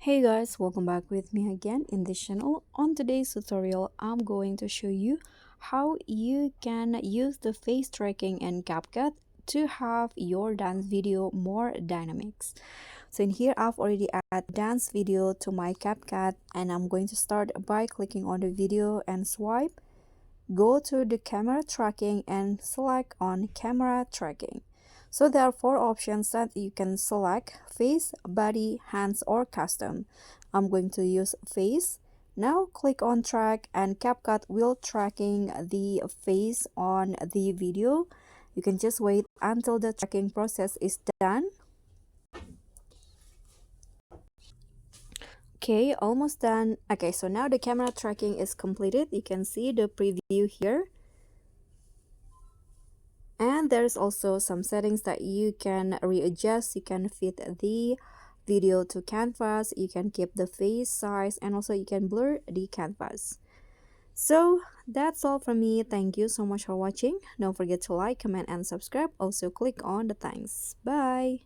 Hey guys, welcome back with me again in this channel. On today's tutorial, I'm going to show you how you can use the face tracking in CapCut to have your dance video more dynamics. So in here, I've already added dance video to my CapCut, and I'm going to start by clicking on the video and swipe. Go to the camera tracking and select on camera tracking. So there are four options that you can select: face, body, hands, or custom. I'm going to use face. Now click on track and CapCut will tracking the face on the video. You can just wait until the tracking process is done. Okay, almost done. Okay, so now the camera tracking is completed. You can see the preview here. And there's also some settings that you can readjust. You can fit the video to canvas, you can keep the face size, and also you can blur the canvas. So that's all from me. Thank you so much for watching. Don't forget to like, comment, and subscribe. Also click on the thanks. Bye.